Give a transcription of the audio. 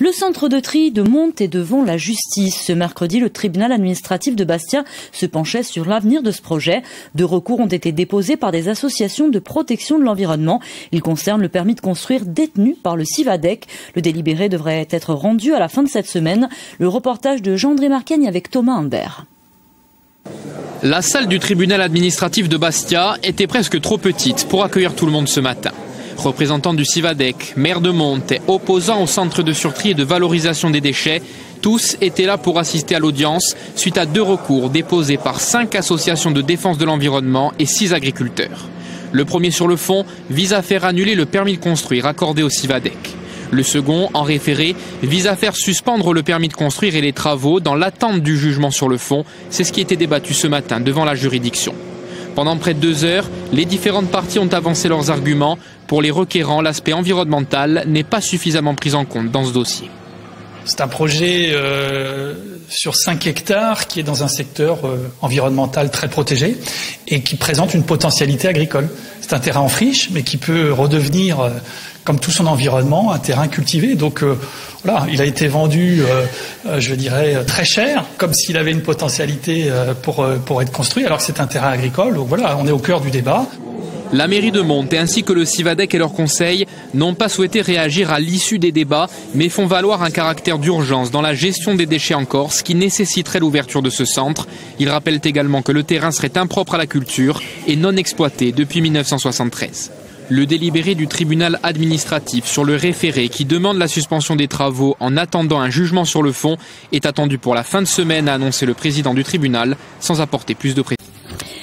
Le centre de tri de Monte est devant la justice. Ce mercredi, le tribunal administratif de Bastia se penchait sur l'avenir de ce projet. 2 recours ont été déposés par des associations de protection de l'environnement. Ils concernent le permis de construire détenu par le Civadec. Le délibéré devrait être rendu à la fin de cette semaine. Le reportage de Jean-André Marquaigne avec Thomas Humbert. La salle du tribunal administratif de Bastia était presque trop petite pour accueillir tout le monde ce matin. Représentants du Civadec, maire de Monte, opposants au centre de surtri et de valorisation des déchets, tous étaient là pour assister à l'audience suite à 2 recours déposés par 5 associations de défense de l'environnement et 6 agriculteurs. Le premier sur le fond vise à faire annuler le permis de construire accordé au Civadec. Le second, en référé, vise à faire suspendre le permis de construire et les travaux dans l'attente du jugement sur le fond. C'est ce qui a été débattu ce matin devant la juridiction. Pendant près de 2 heures, les différentes parties ont avancé leurs arguments. Pour les requérants, l'aspect environnemental n'est pas suffisamment pris en compte dans ce dossier. C'est un projet sur 5 hectares qui est dans un secteur environnemental très protégé et qui présente une potentialité agricole. C'est un terrain en friche, mais qui peut redevenir, comme tout son environnement, un terrain cultivé. Donc voilà, il a été vendu, je dirais, très cher, comme s'il avait une potentialité pour être construit, alors que c'est un terrain agricole. Donc voilà, on est au cœur du débat. La mairie de Monte ainsi que le Civadec et leurs conseils n'ont pas souhaité réagir à l'issue des débats, mais font valoir un caractère d'urgence dans la gestion des déchets en Corse qui nécessiterait l'ouverture de ce centre. Ils rappellent également que le terrain serait impropre à la culture et non exploité depuis 1973. Le délibéré du tribunal administratif sur le référé qui demande la suspension des travaux en attendant un jugement sur le fond est attendu pour la fin de semaine, a annoncé le président du tribunal, sans apporter plus de précision.